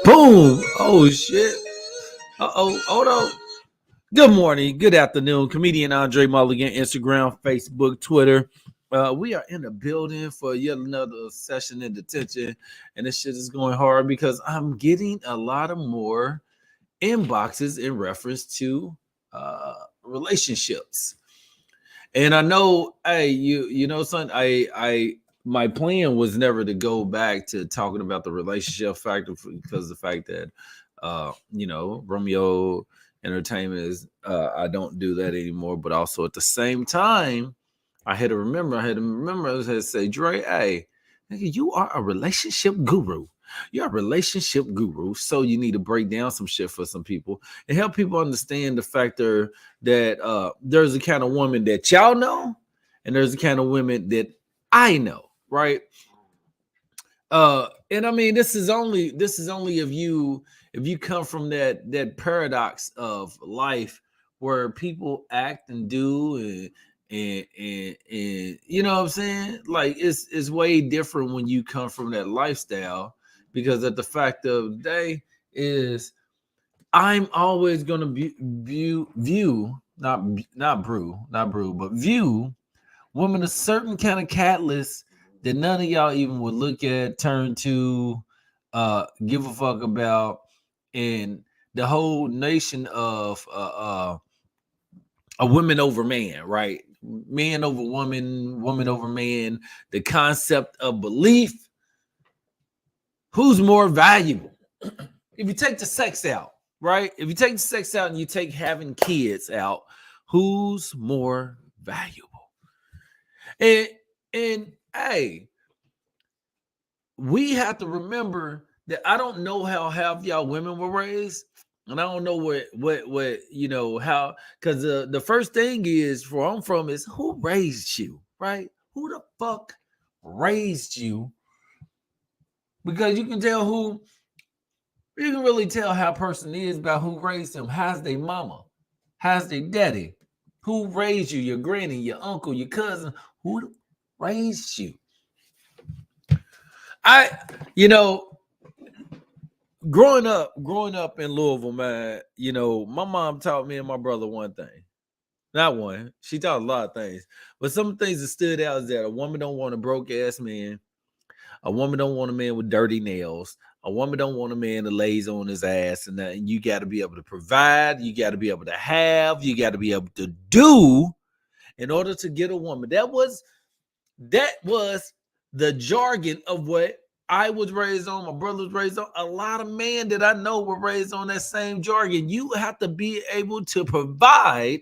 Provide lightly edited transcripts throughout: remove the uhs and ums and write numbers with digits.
Boom. Oh shit. Uh-oh. Hold on. Good morning. Good afternoon. Comedian Andre Mulligan, Instagram, Facebook, Twitter. We are in the building for yet another session in detention. And this shit is going hard because I'm getting a lot of more inboxes in reference to relationships. And I know, hey, you know, son, I my plan was never to go back to talking about the relationship factor because the fact that Romeo Entertainment is I don't do that anymore. But also at the same time, I had to remember, I had to say, Dre, hey, nigga, you are a relationship guru. You're a relationship guru, so you need to break down some shit for some people and help people understand the factor that there's a kind of woman that y'all know, and there's a kind of women that I know, right? And I mean, this is only if you come from that paradox of life where people act and do and you know what I'm saying? Like it's way different when you come from that lifestyle, because at the fact of the day is I'm always gonna view but view women a certain kind of catalyst that none of y'all even would look at, turn to, give a fuck about, and the whole nation of a women over man, right? Man over woman, woman over man. The concept of belief. Who's more valuable? If you take the sex out, right? If you take the sex out and you take having kids out, who's more valuable? And hey, we have to remember that I don't know how half y'all women were raised, and I don't know what you know how, because the first thing is where I'm from is who raised you, right? Who the fuck raised you? Because you can really tell how a person is by who raised them. How's their mama? How's their daddy? Who raised you? Your granny, your uncle, your cousin? Who raised you? Growing up in Louisville, man, my mom taught me and my brother one thing. Not one. She taught a lot of things. But some things that stood out is that a woman don't want a broke-ass man. A woman don't want a man with dirty nails. A woman don't want a man that lays on his ass. And you got to be able to provide. You got to be able to have. You got to be able to do in order to get a woman. That was the jargon of what I was raised on, my brother was raised on. A lot of men that I know were raised on that same jargon. You have to be able to provide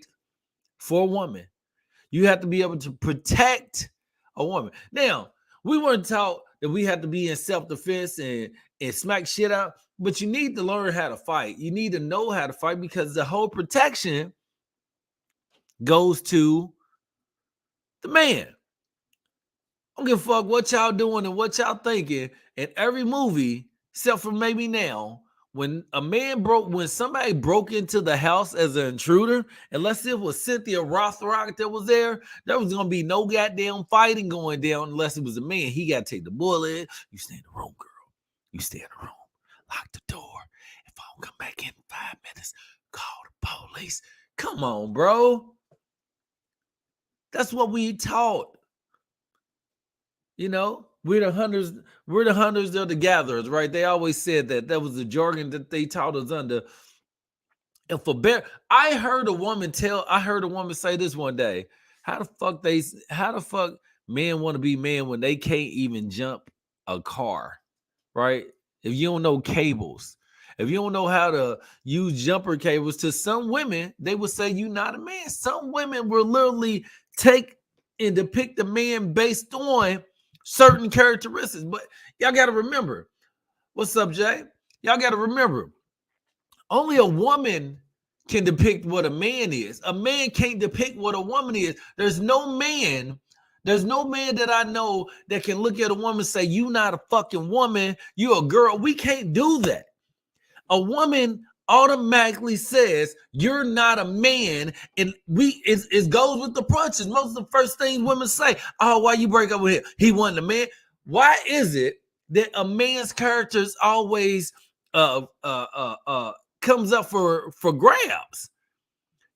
for a woman. You have to be able to protect a woman. Now, we weren't taught that we have to be in self-defense and smack shit out, but you need to learn how to fight. You need to know how to fight, because the whole protection goes to the man. I don't give a fuck what y'all doing and what y'all thinking. In every movie, except for maybe now, when somebody broke into the house as an intruder, unless it was Cynthia Rothrock that was there was gonna be no goddamn fighting going down unless it was a man. He gotta take the bullet. You stay in the room, girl. You stay in the room. Lock the door. If I don't come back in 5 minutes, call the police. Come on, bro. That's what we taught. We're the hunters, they're the gatherers, right? They always said that was the jargon that they taught us under. And I heard a woman say this one day. How the fuck men want to be men when they can't even jump a car, right? If you don't know cables, if you don't know how to use jumper cables, to some women, they would say you're not a man. Some women will literally take and depict a man based on certain characteristics. But y'all got to remember, what's up, Jay? Y'all got to remember, only a woman can depict what a man is. A man can't depict what a woman is. There's no man that I know that can look at a woman and say, you not a fucking woman, you a girl. We can't do that. A woman automatically says you're not a man, and it goes with the punches. Most of the first things women say, oh, why you break up with him? He wasn't a man. Why is it that a man's character is always uh uh uh uh comes up for grabs.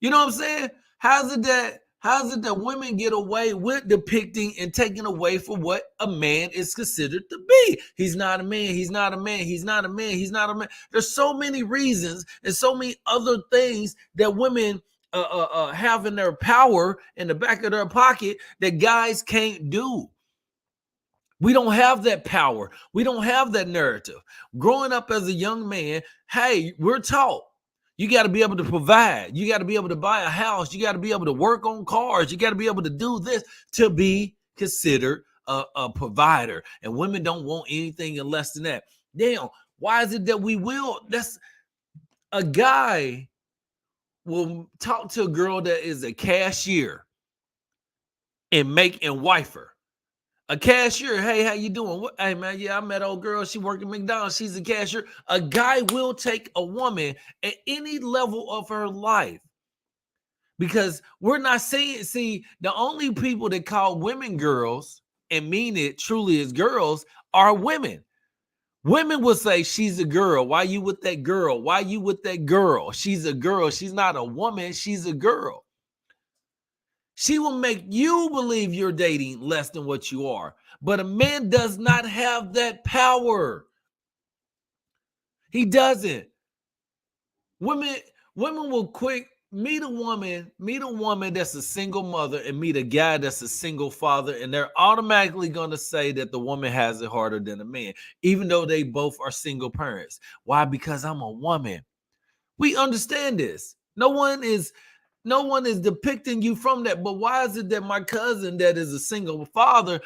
You know what I'm saying? How's it that women get away with depicting and taking away for what a man is considered to be? He's not a man, he's not a man, he's not a man, he's not a man. There's so many reasons and so many other things that women have in their power in the back of their pocket that guys can't do. We don't have that power. We don't have that narrative. Growing up as a young man, hey, we're taught you got to be able to provide. You got to be able to buy a house. You got to be able to work on cars. You got to be able to do this to be considered a provider. And women don't want anything less than that. Damn, why is it that we will? That's a guy will talk to a girl that is a cashier and wife her. A cashier, hey, how you doing? What, hey, man, yeah, I met old girl. She worked at McDonald's. She's a cashier. A guy will take a woman at any level of her life because we're not saying, see, the only people that call women girls and mean it truly as girls are women. Women will say, she's a girl. Why you with that girl? Why you with that girl? She's a girl. She's not a woman. She's a girl. She will make you believe you're dating less than what you are. But a man does not have that power. He doesn't. Women will quick meet a woman that's a single mother and meet a guy that's a single father, and they're automatically going to say that the woman has it harder than a man, even though they both are single parents. Why? Because I'm a woman. We understand this. No one is depicting you from that. But why is it that my cousin that is a single father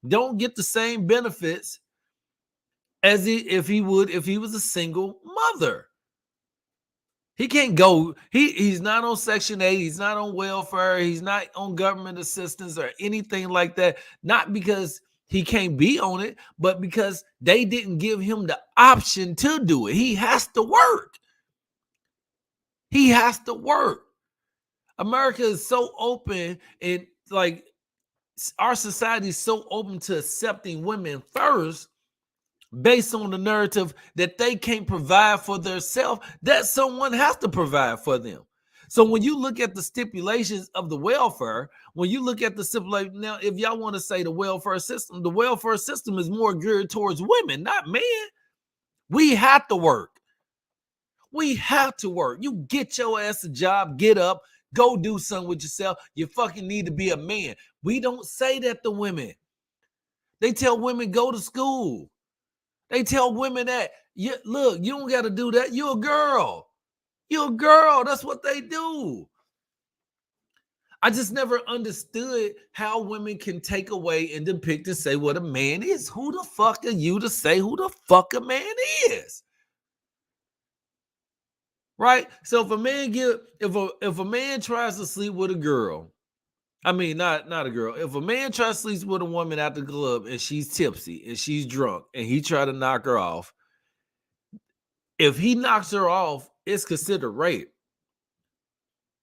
don't get the same benefits as if he was a single mother? He can't go. He's not on Section 8. He's not on welfare. He's not on government assistance or anything like that. Not because he can't be on it, but because they didn't give him the option to do it. He has to work. He has to work. America is so open, and like our society is so open to accepting women first based on the narrative that they can't provide for themselves, that someone has to provide for them. So when you look at the stipulations of the welfare, when you look at the stipulation, now if y'all want to say the welfare system is more geared towards women, not men. We have to work. We have to work. You get your ass a job, get up, go do something with yourself. You fucking need to be a man. We don't say that to women. They tell women go to school. They tell women that, look, you don't got to do that. You're a girl. You're a girl. That's what they do. I just never understood how women can take away and depict and say what a man is. Who the fuck are you to say who the fuck a man is? Right? So if a man tries to sleep with a girl, I mean, not a girl. If a man tries to sleep with a woman at the club and she's tipsy and she's drunk and he try to knock her off, if he knocks her off, it's considered rape,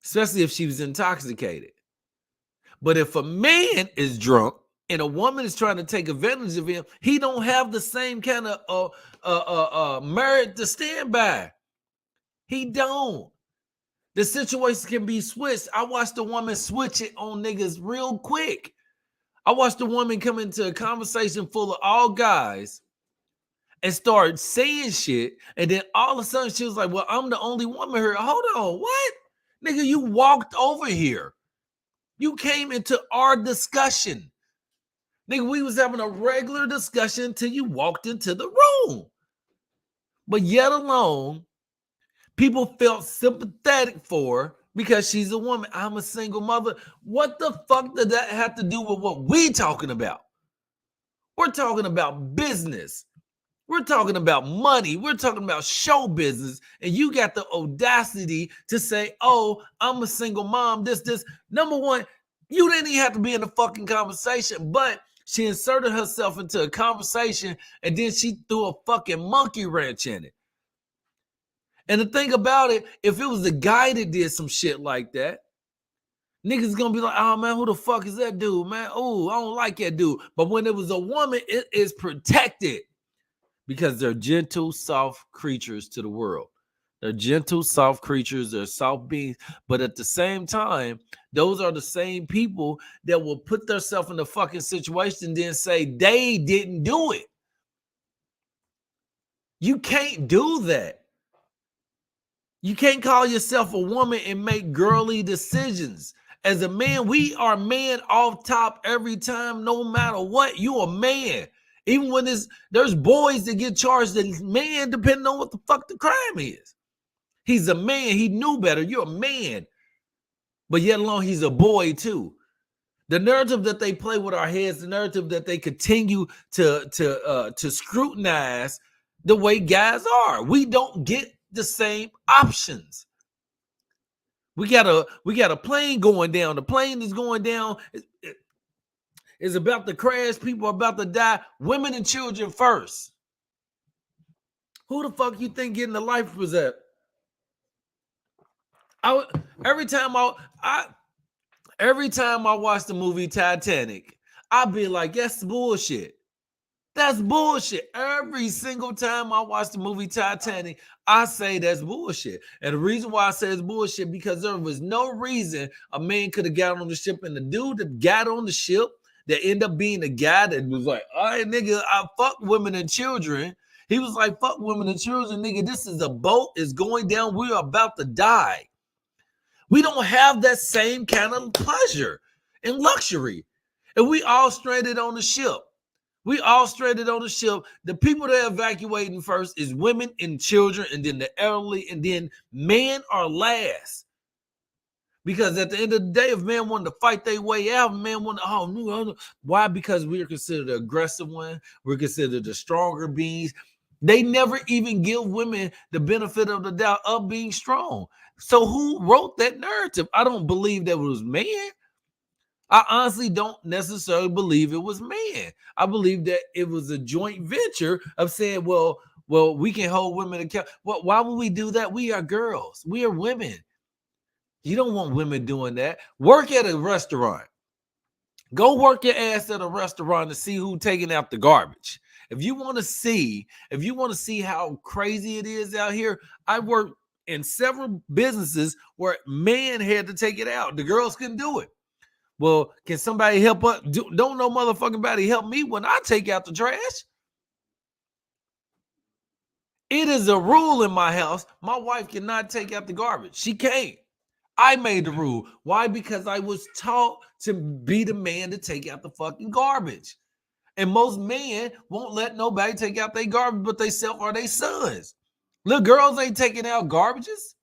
especially if she was intoxicated. But if a man is drunk and a woman is trying to take advantage of him, he don't have the same kind of merit to stand by. He don't. The situation can be switched. I watched a woman switch it on niggas real quick. I watched a woman come into a conversation full of all guys and start saying shit. And then all of a sudden she was like, well, I'm the only woman here. Hold on, what? Nigga, you walked over here. You came into our discussion. Nigga, we was having a regular discussion until you walked into the room. But yet alone, people felt sympathetic for her because she's a woman. I'm a single mother. What the fuck did that have to do with what we talking about? We're talking about business. We're talking about money. We're talking about show business. And you got the audacity to say, oh, I'm a single mom, this. Number one, you didn't even have to be in the fucking conversation, but she inserted herself into a conversation and then she threw a fucking monkey wrench in it. And the thing about it, if it was a guy that did some shit like that, niggas gonna be like, oh man, who the fuck is that dude, man? Oh, I don't like that dude. But when it was a woman, it is protected because they're gentle, soft creatures to the world. They're gentle, soft creatures. They're soft beings. But at the same time, those are the same people that will put themselves in a fucking situation and then say they didn't do it. You can't do that. You can't call yourself a woman and make girly decisions. As a man, we are man off top every time, no matter what. You a man. Even when there's boys that get charged as man, depending on what the fuck the crime is. He's a man. He knew better. You're a man. But yet alone, he's a boy too. The narrative that they play with our heads, the narrative that they continue to scrutinize the way guys are. We don't get the same options. We got a plane going down. The plane is going down. It's about to crash. People are about to die. Women and children first. Who the fuck you think getting the life was at? Every time I watch the movie Titanic, I'll be like, that's bullshit. That's bullshit. Every single time I watch the movie Titanic, I say that's bullshit. And the reason why I say it's bullshit, because there was no reason a man could have got on the ship, and the dude that got on the ship that ended up being the guy that was like, all right, nigga, I fuck women and children. He was like, fuck women and children, nigga. This is a boat. It's going down. We're about to die. We don't have that same kind of pleasure and luxury. And we all stranded on the ship. We all stranded on the ship. The people that are evacuating first is women and children, and then the elderly, and then men are last. Because at the end of the day, if men wanted to fight their way out, men want to, why? Because we are considered the aggressive one. We're considered the stronger beings. They never even give women the benefit of the doubt of being strong. So who wrote that narrative? I don't believe that it was man. I honestly don't necessarily believe it was man. I believe that it was a joint venture of saying, well, we can hold women accountable. Well, why would we do that? We are girls. We are women. You don't want women doing that. Work at a restaurant. Go work your ass at a restaurant to see who's taking out the garbage. If you want to see how crazy it is out here, I work in several businesses where men had to take it out. The girls couldn't do it. Well, can somebody help us? Don't no motherfucking body help me when I take out the trash. It is a rule in my house. My wife cannot take out the garbage. She can't. I made the rule. Why? Because I was taught to be the man to take out the fucking garbage. And most men won't let nobody take out their garbage but they self or their sons. Little girls ain't taking out garbages.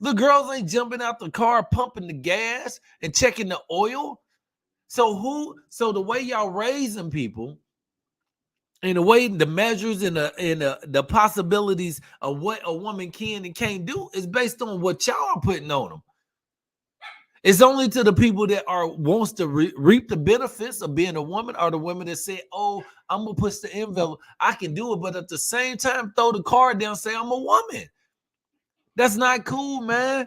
Little girls ain't jumping out the car, pumping the gas and checking the oil. So the way y'all raising people, and the way the measures and the possibilities of what a woman can and can't do is based on what y'all are putting on them. It's only to the people that wants to reap the benefits of being a woman, or the women that say, oh, I'm gonna push the envelope. I can do it, but at the same time, throw the card down, say I'm a woman. That's not cool, man.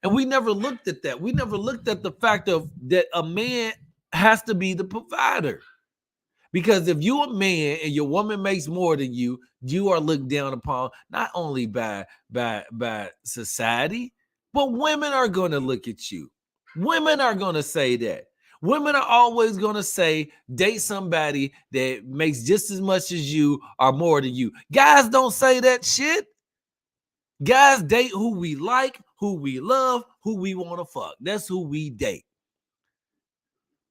And we never looked at that. We never looked at the fact of that a man has to be the provider. Because if you're a man and your woman makes more than you, you are looked down upon not only by society, but women are going to look at you. Women are going to say that. Women are always going to say, date somebody that makes just as much as you or more than you. Guys don't say that shit. Guys date who we like, who we love, who we want to fuck. That's who we date.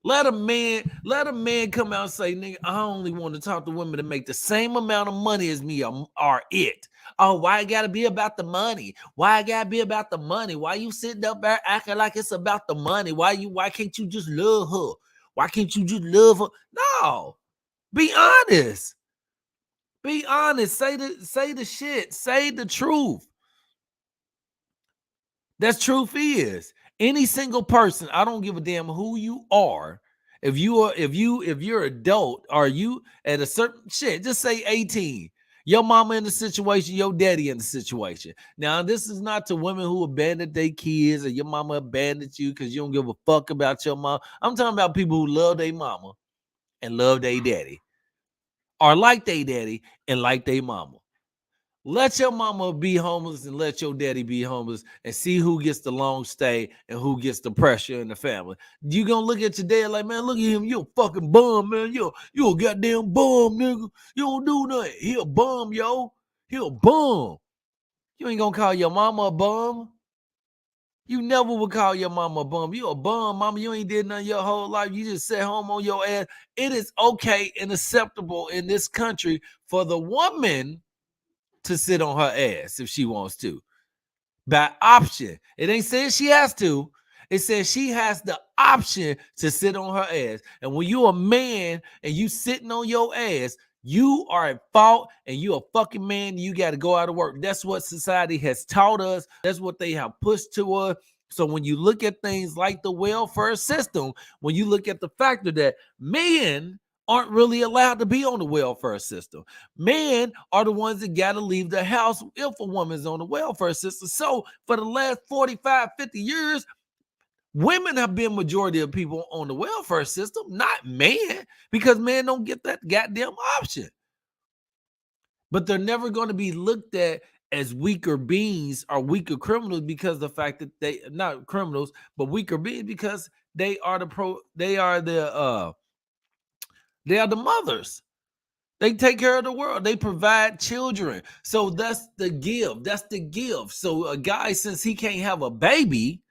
Let a man come out and say, nigga, I only want to talk to women that make the same amount of money as me or it. Oh, why it gotta be about the money? Why it gotta be about the money? Why you sitting up there acting like it's about the money? Why can't you just love her? Why can't you just love her? No. Be honest. Be honest. Say the shit. Say the truth. That's truth is. Any single person, I don't give a damn who you are. If you're adult, are you at a certain shit, just say 18. Your mama in the situation, your daddy in the situation. Now, this is not to women who abandoned their kids or your mama abandoned you because you don't give a fuck about your mom. I'm talking about people who love their mama and love their daddy. are like they daddy and like they mama. Let your mama be homeless and let your daddy be homeless and see who gets the long stay and who gets the pressure in the family. You gonna look at your dad like, man, look at him, you a fucking bum, man. You a goddamn bum, nigga. You don't do nothing. He a bum, yo. He a bum. You ain't gonna call your mama a bum. You never would call your mama a bum. You a bum, mama. You ain't did nothing your whole life. You just sat home on your ass. It is okay and acceptable in this country for the woman to sit on her ass if she wants to. By option. It ain't saying she has to. It says she has the option to sit on her ass. And when you a man and you sitting on your ass, you are at fault and you a fucking man. You got to go out of work. That's what society has taught us. That's what they have pushed to us. So when you look at things like the welfare system, when you look at the factor that men aren't really allowed to be on the welfare system. Men are the ones that got to leave the house if a woman's on the welfare system. So for the last 45, 50 years, women have been majority of people on the welfare system, not men, because men don't get that goddamn option. But they're never going to be looked at as weaker beings or weaker criminals because of the fact that they not criminals, but weaker beings because they are the mothers. They take care of the world. They provide children. So that's the give. That's the give. So a guy, since he can't have a baby,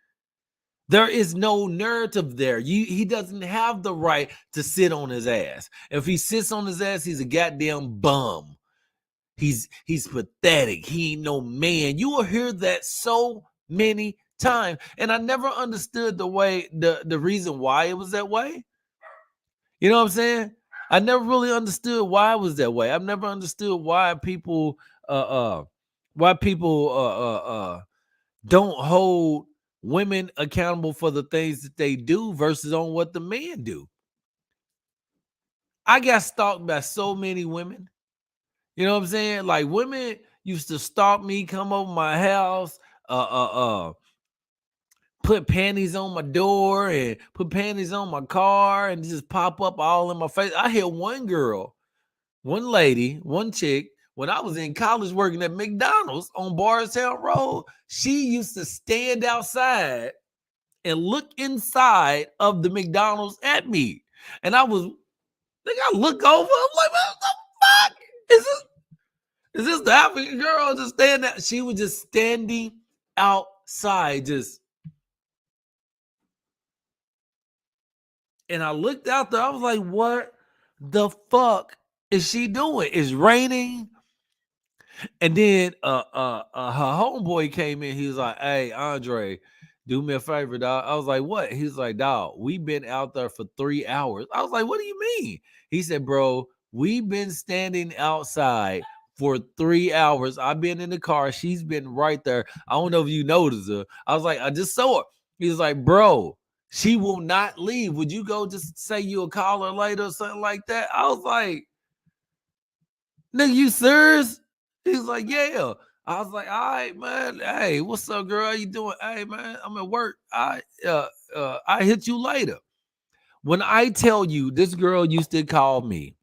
there is no narrative there. He doesn't have the right to sit on his ass. If he sits on his ass, he's a goddamn bum. He's pathetic. He ain't no man. You will hear that so many times. And I never understood the reason why it was that way. You know what I'm saying? I never really understood why it was that way. I've never understood why people don't hold women accountable for the things that they do versus on what the men do. I got stalked by so many women. You know what I'm saying? Like women used to stalk me, come over my house, put panties on my door and put panties on my car and just pop up all in my face. I had one girl, one lady, one chick, when I was in college working at McDonald's on Bardstown Road, she used to stand outside and look inside of the McDonald's at me. And I look over, I'm like, what the fuck? Is this the African girl just standing there? She was just standing outside, just. And I looked out there, I was like, what the fuck is she doing? It's raining. And then her homeboy came in. He was like, hey, Andre, do me a favor, dog. I was like, what? He was like, dog, we've been out there for 3 hours. I was like, what do you mean? He said, bro, we've been standing outside for 3 hours. I've been in the car. She's been right there. I don't know if you noticed her. I was like, I just saw her. He was like, bro, she will not leave. Would you go just say you'll call her later or something like that? I was like, nigga, you serious? He's like, yeah. I was like, all right, man. Hey, what's up, girl? How you doing? Hey, man, I'm at work. I hit you later. When I tell you, this girl used to call me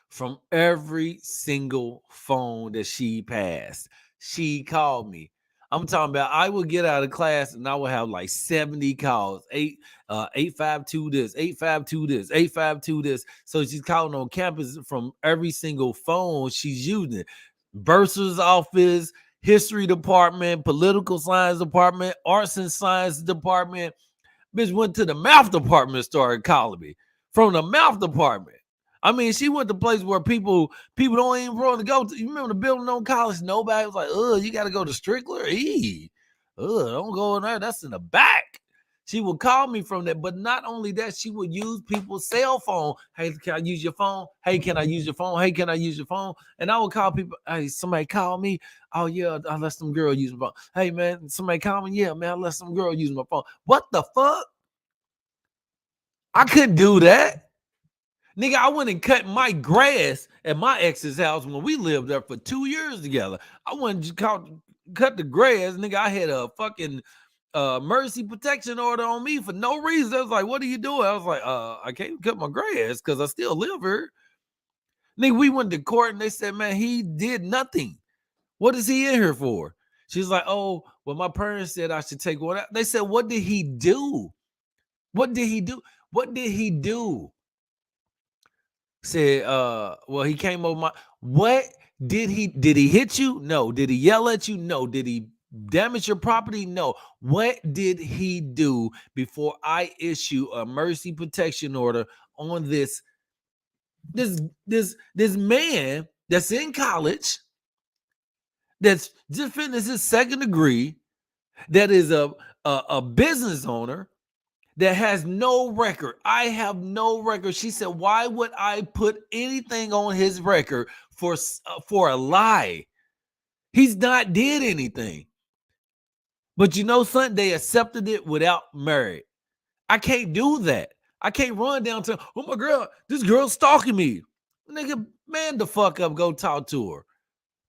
from every single phone that she passed. She called me. I'm talking about I would get out of class and I would have like 70 calls. 852 this, 852 this, 852 this. So she's calling on campus from every single phone she's using. Bursar's office, history department, political science department, arts and science department. Bitch went to the math department, started calling me from the math department. I mean, she went to places where people don't even want to go to. You remember the building on College? Nobody was like, you got to go to Strickler? Don't go in there. That's in the back. She would call me from that. But not only that, she would use people's cell phone. Hey, can I use your phone? Hey, can I use your phone? Hey, can I use your phone? And I would call people. Hey, somebody call me. Oh, yeah, I let some girl use my phone. Hey, man, somebody call me. Yeah, man, I let some girl use my phone. What the fuck? I couldn't do that. Nigga, I went and cut my grass at my ex's house when we lived there for 2 years together. I went and cut the grass. Nigga, I had a fucking emergency protection order on me for no reason. I was like, what are you doing? I was like, I can't cut my grass because I still live here. Nigga, we went to court and they said, man, he did nothing. What is he in here for? She's like, oh, well, my parents said I should take one out. They said, what did he do? What did he do? What did he do? Said, well, he came over my, what did he hit you? No. Did he yell at you? No. Did he damage your property? No. What did he do before I issue a mercy protection order on this man that's in college, that's just finished his second degree, that is a business owner that has no record? I have no record. She said, why would I put anything on his record for a lie? He's not did anything. But you know something? They accepted it without merit. I can't do that. I can't run down to, oh my girl, this girl's stalking me. Nigga, man the fuck up, go talk to her.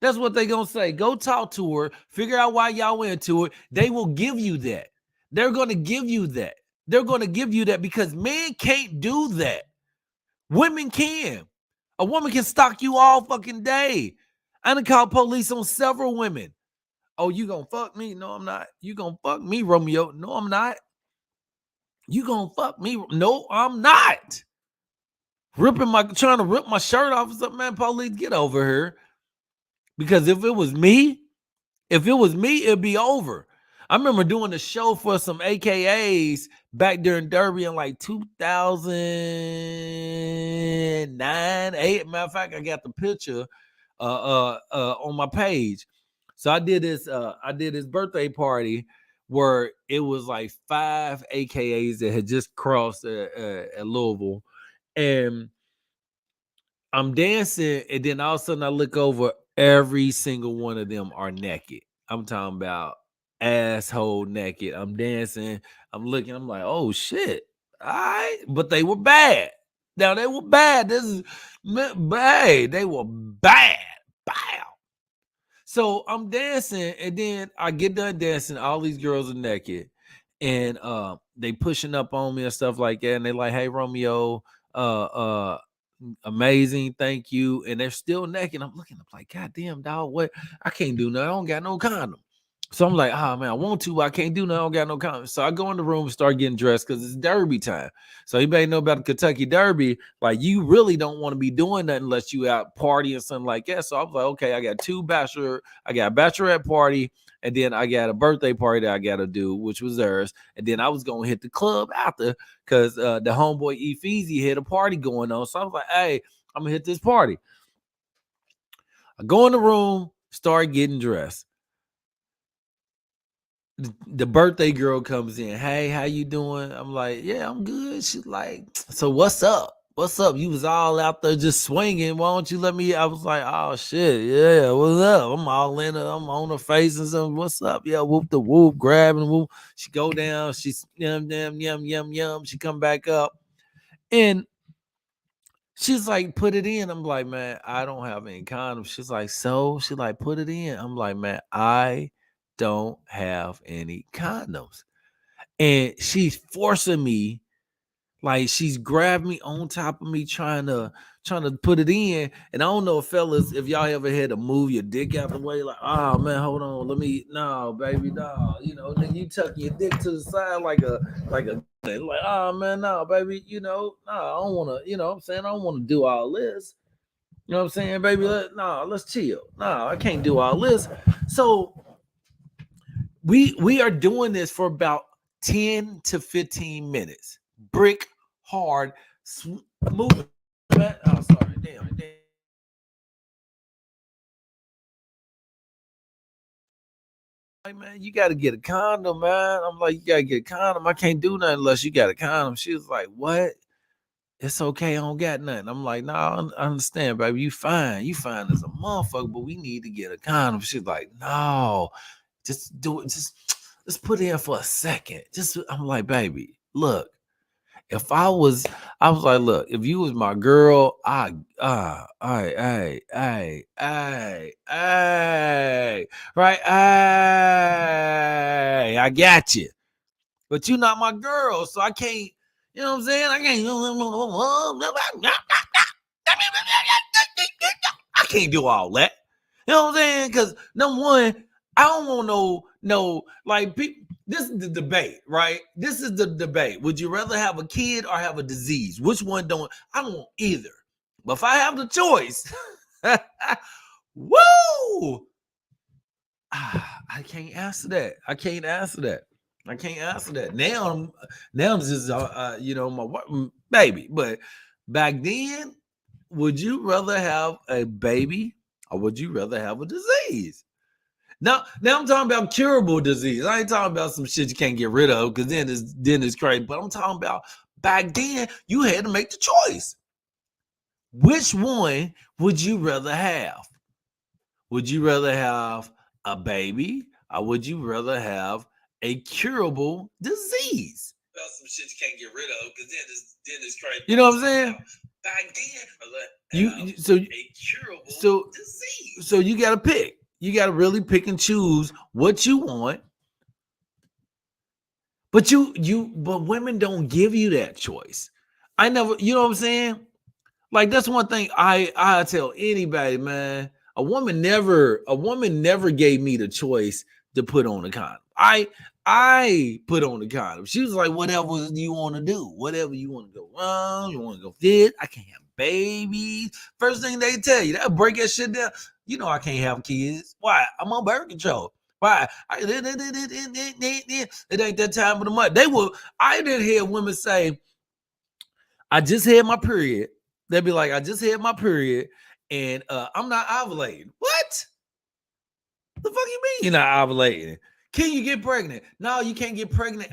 That's what they gonna say. Go talk to her, figure out why y'all into it. They will give you that. They're gonna give you that. They're gonna give you that because men can't do that. Women can. A woman can stalk you all fucking day. I done called police on several women. Oh, you gonna fuck me? No, I'm not. You gonna fuck me, Romeo? No, I'm not. You gonna fuck me? No, I'm not. Trying to rip my shirt off or something, man. Police, get over here. Because if it was me, it'd be over. I remember doing a show for some AKAs back during Derby in like 2009, 8. Matter of fact, I got the picture on my page. So I did this birthday party where it was like 5 AKAs that had just crossed at Louisville, and I'm dancing, and then all of a sudden I look over, every single one of them are naked. I'm talking about asshole naked. I'm dancing, I'm looking, I'm like, oh shit. All right, but they were bad. Now they were bad. This is bad. They were bad. Bow. So I'm dancing, and then I get done dancing. All these girls are naked, and they pushing up on me and stuff like that. And they like, hey Romeo, amazing, thank you. And they're still naked. I'm looking, I'm like, god damn, dog, what? I can't do nothing. I don't got no condom. So I'm like, oh man, I want to, but I can't do nothing. I don't got no condom. So I go in the room and start getting dressed because it's Derby time. So anybody know about the Kentucky Derby? Like, you really don't want to be doing that unless you out partying something like that. So I was like, okay, I got a bachelorette party, and then I got a birthday party that I got to do, which was theirs. And then I was going to hit the club after because the homeboy Efeezy had a party going on. So I was like, hey, I'm going to hit this party. I go in the room, start getting dressed. The birthday girl comes in. Hey, how you doing? I'm like, yeah, I'm good. She's like, so what's up? What's up? You was all out there just swinging. Why don't you let me? I was like, oh shit, yeah, what's up? I'm all in her. I'm on her face and something. What's up? Yeah, whoop the whoop, grabbing whoop. She go down. She's yum. She come back up, and she's like, put it in. I'm like, man, I don't have any condoms. She's like, so? She's like, put it in. I'm like, man, I don't have any condoms. And she's forcing me, like she's grabbed me on top of me, trying to put it in. And I don't know, fellas, if y'all ever had to move your dick out the way, like, oh man, hold on, no, baby, no, then you tuck your dick to the side like oh man, no, baby, no, I don't want to, I'm saying, I don't want to do all this. You know what I'm saying, baby? Let's chill. No, I can't do all this. So we are doing this for about 10 to 15 minutes. Brick hard, moving. Oh, sorry. Damn. Like, man, you got to get a condom, man. I'm like, you got to get a condom. I can't do nothing unless you got a condom. She was like, what? It's okay. I don't got nothing. I'm like, no, I understand, baby. You fine. You fine as a motherfucker, but we need to get a condom. She's like, no, just do it. Just put it in for a second. I'm like, baby, look. If I was like, look, if you was my girl, right, I got you. But you're not my girl, so I can't, you know what I'm saying? I can't. can't do all that. You know what I'm saying? Because number one, I don't want no like people. This is the debate, right? This is the debate. Would you rather have a kid or have a disease? Which one don't? I don't want either. But if I have the choice, woo! I can't answer that. I can't answer that. I can't answer that. Now this is my baby. But back then, would you rather have a baby or would you rather have a disease? Now I'm talking about curable disease. I ain't talking about some shit you can't get rid of because then it's crazy. But I'm talking about back then you had to make the choice. Which one would you rather have? Would you rather have a baby or would you rather have a curable disease? About some shit you can't get rid of because then it's crazy. You know what I'm saying? Back then, so a curable disease. So you got to pick. You got to really pick and choose what you want. But but women don't give you that choice. I never, you know what I'm saying? Like that's one thing I tell anybody, man. A woman never gave me the choice to put on a condom. I put on the condom. She was like, whatever you want to do, whatever you want to go wrong, you want to go fit. I can't have babies. First thing they tell you, that break that shit down. You know I can't have kids. Why? I'm on birth control. Why? It ain't that time of the month. I didn't hear women say, I just had my period. They'd be like, I just had my period and I'm not ovulating. What? The fuck you mean you're not ovulating? Can you get pregnant? No, you can't get pregnant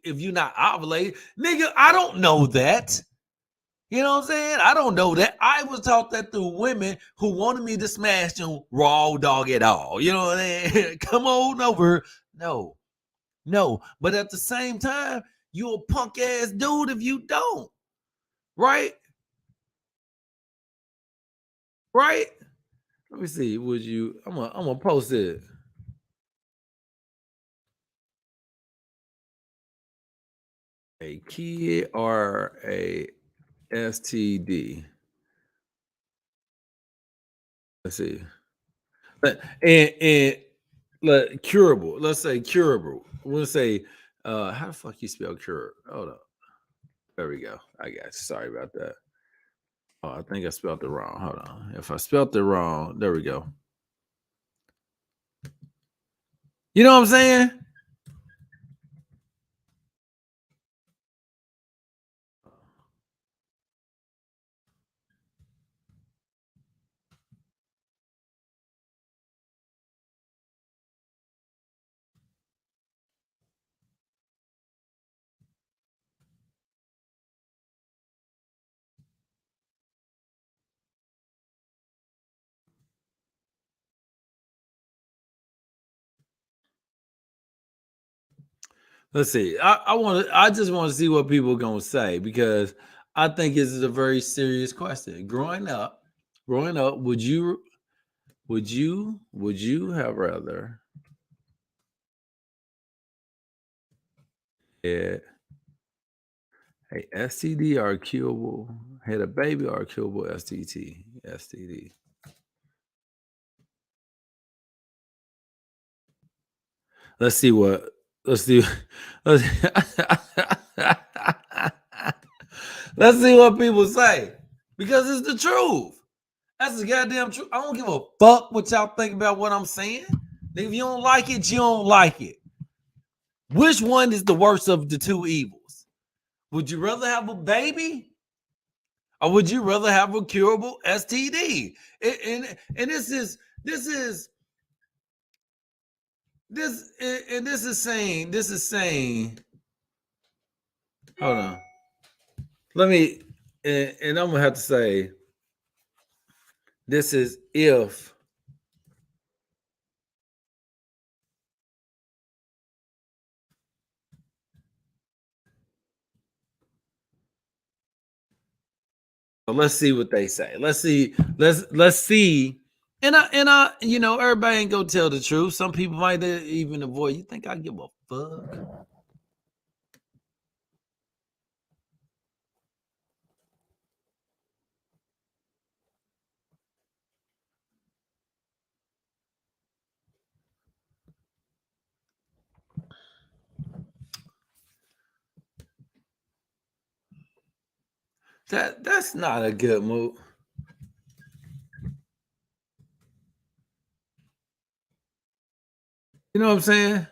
if you're not ovulating. Nigga, I don't know that. You know what I'm saying? I don't know that. I was taught that through women who wanted me to smash them raw dog at all. You know what I mean? Come on over. No. But at the same time, you a punk ass dude if you don't. Right? Right? Let me see. Would you? I'm gonna post it. A kid or a STD? Let's see. And curable. Let's say curable. We'll say how the fuck you spell cure? Hold up. There we go. I got you. Sorry about that. Oh, I think I spelled it wrong. Hold on. If I spelled it wrong, there we go. You know what I'm saying? Let's see. I just want to see what people are gonna say because I think this is a very serious question. Growing up, would you have rather had a STD or a curable had a baby or a curable STD? Let's see what let's see. Let's, let's see what people say because it's the truth. That's the goddamn truth. I don't give a fuck what y'all think about what I'm saying. If you don't like it, you don't like it. Which one is the worst of the two evils? Would you rather have a baby or would you rather have a curable STD? And this is saying. Hold on. Let me and I'm gonna have to say this is if. So let's see what they say. Let's see. Let's see. And I, everybody ain't gonna tell the truth. Some people might even avoid. You think I give a fuck? That's not a good move. You know what I'm saying?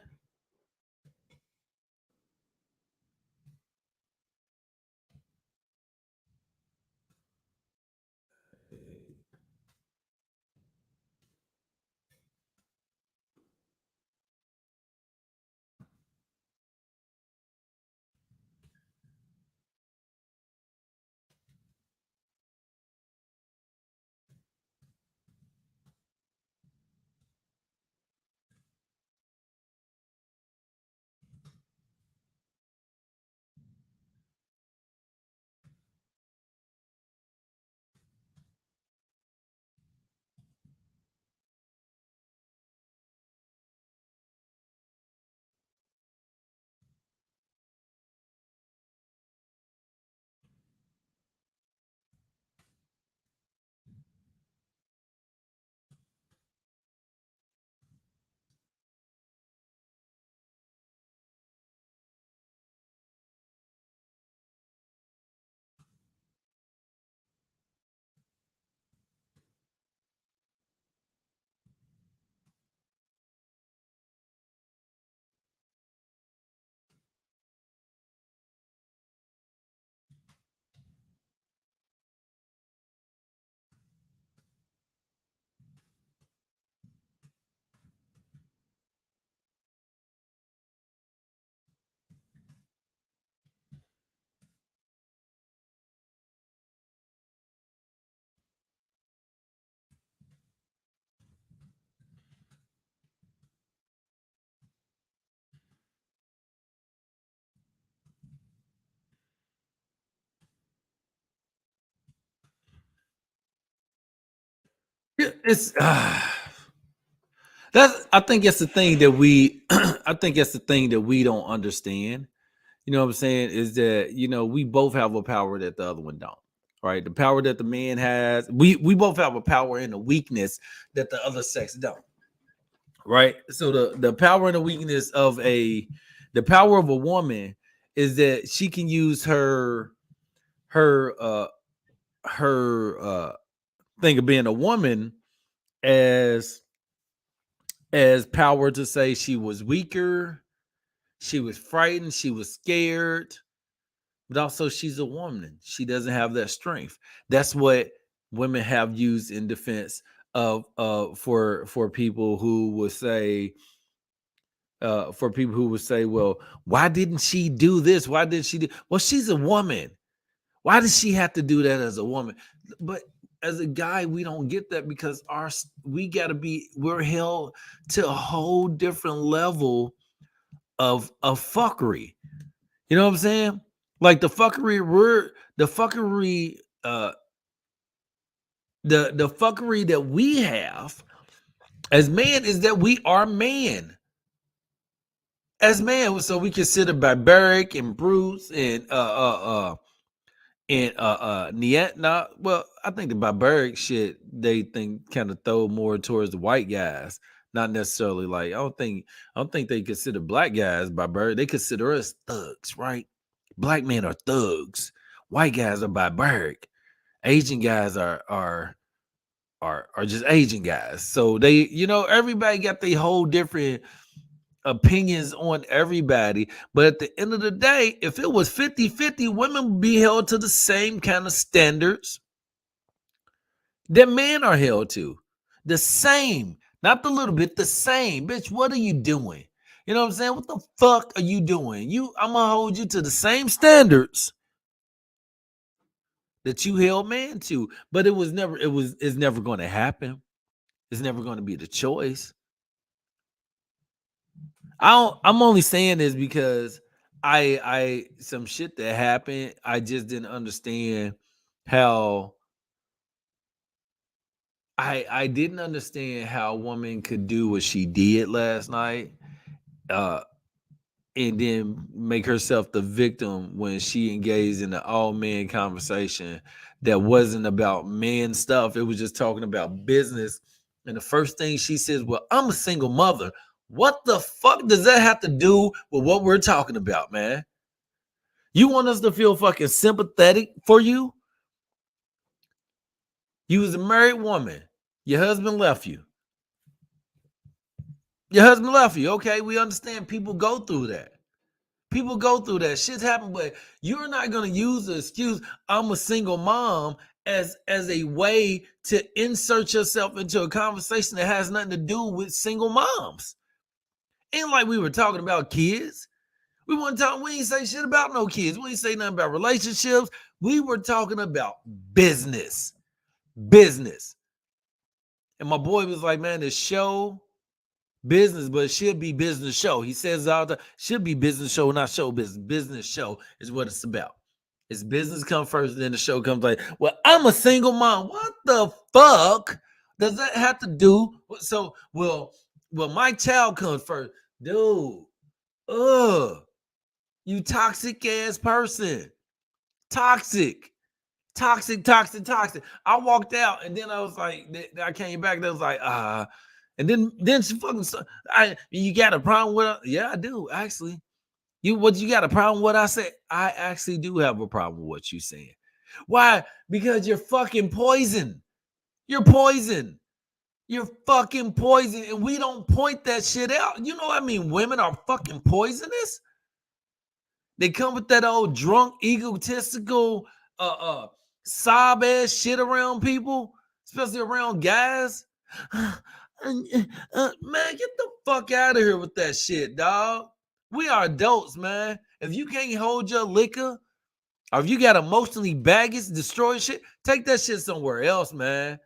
It's that's I think it's the thing that we I think it's the thing that we don't understand. You know what I'm saying? Is that we both have a power that the other one don't. Right? The power that the man has, we both have a power and a weakness that the other sex don't. Right? So the power and the weakness of the power of a woman is that she can use her her thing of being a woman as power to say she was weaker, she was frightened, she was scared, but also she's a woman. She doesn't have that strength. That's what women have used in defense of for people who would say well, why didn't she do this? Why did she do? Well, she's a woman. Why does she have to do that as a woman? But as a guy, we don't get that because we're held to a whole different level of fuckery. You know what I'm saying? Like the fuckery the fuckery that we have as man is that we are man. As man, so we consider barbaric and brutes and Niet. Well, I think the barbaric shit they think kind of throw more towards the white guys, not necessarily like I don't think they consider black guys barbaric. They consider us thugs, right? Black men are thugs. White guys are barbaric. Asian guys are just Asian guys. So everybody got their whole different opinions on everybody. But at the end of the day, if it was 50-50, women would be held to the same kind of standards that men are held to. The same, not the little bit, the same. Bitch, what are you doing? You know what I'm saying? What the fuck are you doing? I'm gonna hold you to the same standards that you held man to. But it's never gonna happen. It's never gonna be the choice. I'm only saying this because I some shit that happened, I just didn't understand how I didn't understand how a woman could do what she did last night, uh, and then make herself the victim when she engaged in an all man conversation that wasn't about man stuff. It was just talking about business. And the first thing she says, well, I'm a single mother. What the fuck does that have to do with what we're talking about, man? You want us to feel fucking sympathetic for you? You was a married woman. Your husband left you. Your husband left you. Okay, we understand people go through that. People go through that. Shit's happen, but you're not gonna use the excuse I'm a single mom as a way to insert yourself into a conversation that has nothing to do with single moms. Ain't like we were talking about kids. We ain't say shit about no kids. We ain't say nothing about relationships. We were talking about business. Business. And my boy was like, man, the show business, but it should be business show. He says all the should be business show, not show business. Business show is what it's about. It's business come first, and then the show comes like, well, I'm a single mom. What the fuck does that have to do? So, well, my child comes first. Dude, you toxic ass person. Toxic. I walked out and then I was like, I came back and I was like, and then she fucking, you got a problem with her? Yeah, I do, actually. You got a problem with what I said? I actually do have a problem with what you saying. Why? Because you're fucking poison. You're poison. You're fucking poison. And we don't point that shit out. You know what I mean? Women are fucking poisonous. They come with that old drunk, egotistical, sob ass shit around people, especially around guys. Man, get the fuck out of here with that shit, dog. We are adults, man. If you can't hold your liquor, or if you got emotionally baggage, destroy shit, take that shit somewhere else, man.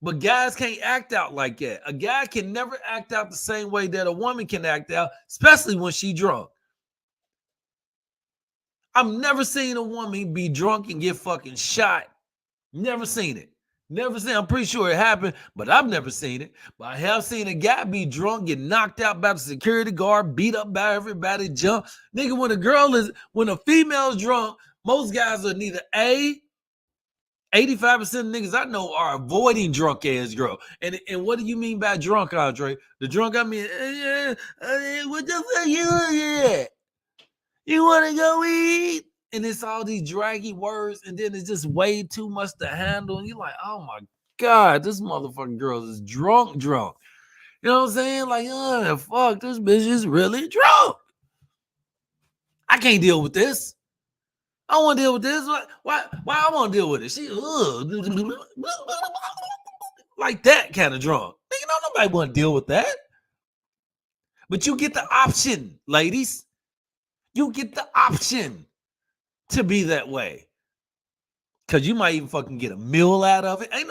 But guys can't act out like that. A guy can never act out the same way that a woman can act out, especially when she drunk. I've never seen a woman be drunk and get fucking shot. Never seen it. Never seen. I'm pretty sure it happened, but I've never seen it. But I have seen a guy be drunk, get knocked out by the security guard, beat up by everybody, jump. Nigga, when a female's drunk, most guys are neither 85% of niggas I know are avoiding drunk ass girl. And what do you mean by drunk, Andre? The drunk, I mean, what the fuck you? You want to go eat? And it's all these draggy words, and then it's just way too much to handle. And you're like, oh my God, this motherfucking girl is drunk. You know what I'm saying? Like, oh, fuck, this bitch is really drunk. I can't deal with this. I don't want to deal with this. Why I want to deal with it? She, like that kind of drunk. Nigga, nobody want to deal with that. But you get the option, ladies. You get the option to be that way. Cause you might even fucking get a meal out of it. Ain't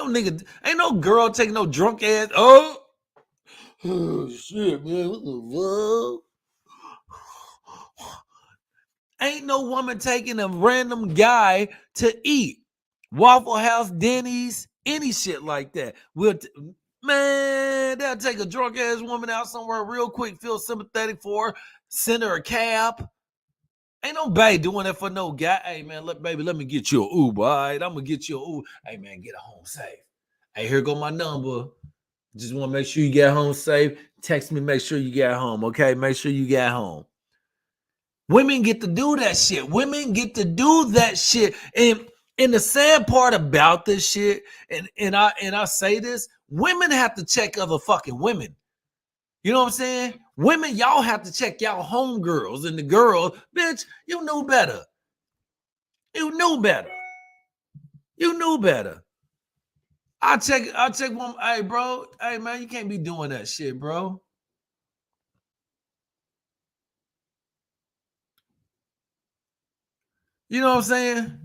no girl taking no drunk ass. Oh shit, man. What the fuck? Ain't no woman taking a random guy to eat. Waffle House, Denny's, any shit like that. Man, they'll take a drunk ass woman out somewhere real quick, feel sympathetic for her, send her a cab. Ain't nobody doing that for no guy. Hey, man, let me get you an Uber, all right? I'm going to get you an Uber. Hey, man, get home safe. Hey, here go my number. Just want to make sure you get home safe. Text me, make sure you get home, okay? Make sure you get home. Women get to do that shit. Women get to do that shit. And the sad part about this shit, and I say this, women have to check other fucking women. You know what I'm saying? Women, y'all have to check y'all homegirls and the girls. Bitch, you knew better. You knew better. I check one. Hey, bro. Hey, man, you can't be doing that shit, bro. You know what I'm saying?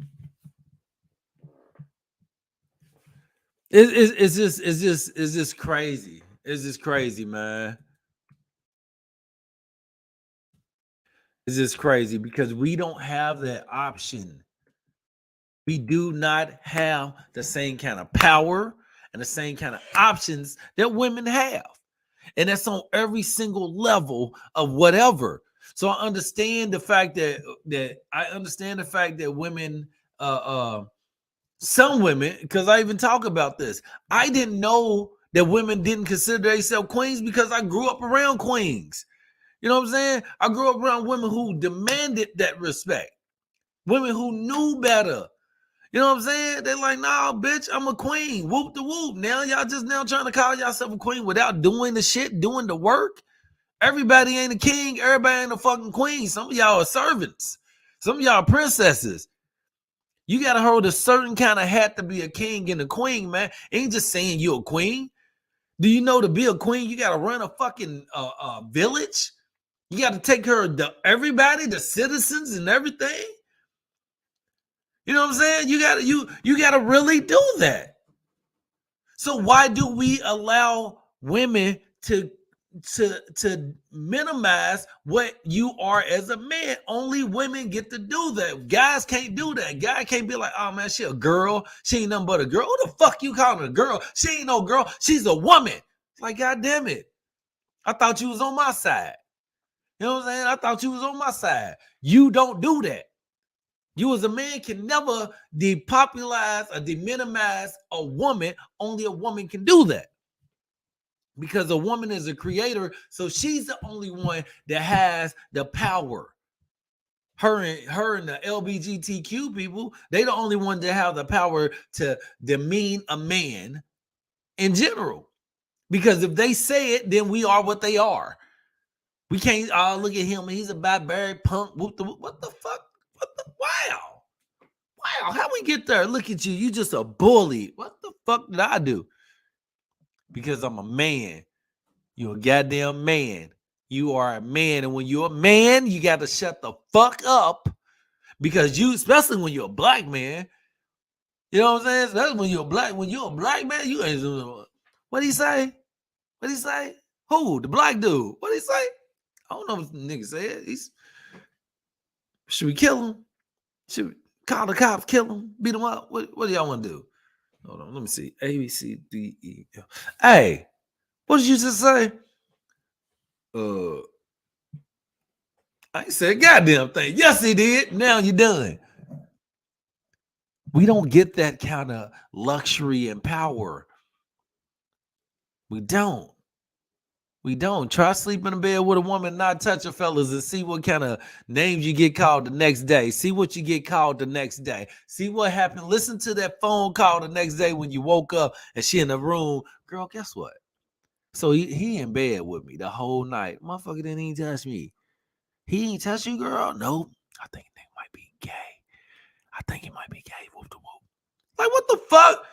It's just crazy. It's just crazy, man. It's just crazy because we don't have that option. We do not have the same kind of power and the same kind of options that women have. And that's on every single level of whatever. So I understand the fact that women, some women, because I even talk about this. I didn't know that women didn't consider themselves queens because I grew up around queens. You know what I'm saying? I grew up around women who demanded that respect, women who knew better. You know what I'm saying? They're like, nah, bitch, I'm a queen. Whoop the whoop. Now y'all just now trying to call yourself a queen without doing the shit, doing the work. Everybody ain't a king. Everybody ain't a fucking queen. Some of y'all are servants. Some of y'all are princesses. You got to hold a certain kind of hat to be a king and a queen, man. Ain't just saying you're a queen. Do you know to be a queen, you got to run a fucking village? You got to take care of everybody, the citizens and everything. You know what I'm saying? You got to really do that. So why do we allow women to minimize what you are as a man? Only women get to do that. Guys can't do that. Guy can't be like, oh man, she a girl. She ain't nothing but a girl. Who the fuck you calling a girl? She ain't no girl. She's a woman. Like, God damn it. I thought you was on my side. You know what I'm saying? I thought you was on my side. You don't do that. You as a man can never depopularize or deminimize a woman. Only a woman can do that. Because a woman is a creator, so she's the only one that has the power. Her and the LGBTQ people, they the only one that have the power to demean a man in general. Because if they say it, then we are what they are. We can't, look at him, he's a barbaric punk. What the fuck? Wow. How we get there? Look at you. You just a bully. What the fuck did I do? Because I'm a man. You're a goddamn man. You are a man. And when you're a man, you got to shut the fuck up. Because you, especially when you're a black man, you know what I'm saying? Especially when you're a black man, you ain't, what do you say? What do you say? Who? The black dude. What do you say? I don't know what the nigga said. Should we kill him? Should we call the cops, kill him, beat him up? What do y'all want to do? Hold on, let me see. A, B, C, D, E, F. Hey, what did you just say? I ain't said a goddamn thing. Yes, he did. Now you're done. We don't get that kind of luxury and power. We don't. Try sleeping in bed with a woman, not touch her, fellas, and see what kind of names you get called the next day. See what you get called the next day. See what happened. Listen to that phone call the next day when you woke up and she in the room. Girl, guess what? So he in bed with me the whole night. Motherfucker didn't even touch me. He ain't touch you, girl? Nope. I think they might be gay. I think he might be gay. Whoop the whoop. Like, what the fuck?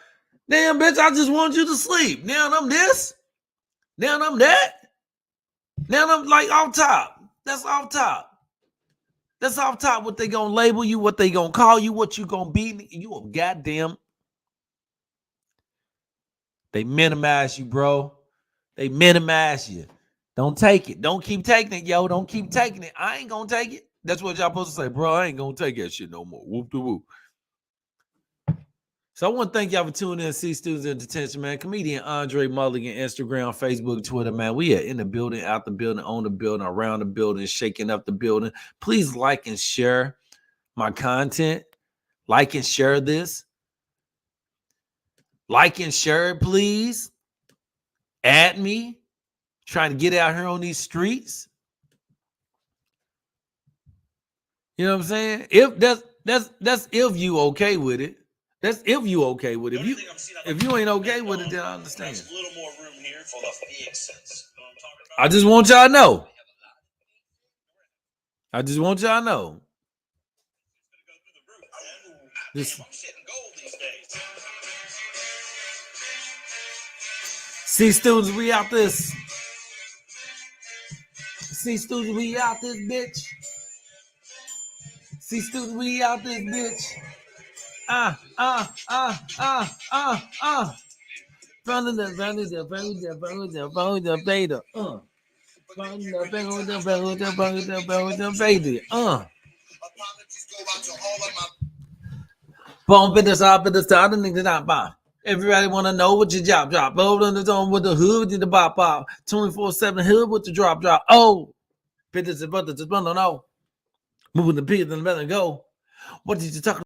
Damn, bitch, I just want you to sleep. Now I'm this. Now I'm that. Now I'm like off top. That's off top. That's off top. What they gonna label you, what they gonna call you, what you gonna be. You a goddamn. They minimize you, bro. They minimize you. Don't take it. Don't keep taking it, yo. Don't keep taking it. I ain't gonna take it. That's what y'all supposed to say, bro. I ain't gonna take that shit no more. Whoop de whoop. So I want to thank y'all for tuning in. See Students in Detention, man. Comedian Andre Mulligan, Instagram, Facebook, Twitter, man. We are in the building, out the building, on the building, around the building, shaking up the building. Please like and share my content. Like and share this. Like and share it, please. Add me. Trying to get out here on these streets. You know what I'm saying? If that's if you okay with it. That's if you okay with it. If you ain't okay with it, then I understand. There's a little more room here for the fake sense. I just want y'all to know. See, students, we out this. See, students, we out this bitch. See, students, we out this bitch. From the beta. Everybody want to know what your job drop. Over on the zone with the hood in the pop 24/7 hood with the drop. Oh, business and brothers just want to know. Moving the pig and let it go. What did you talk about?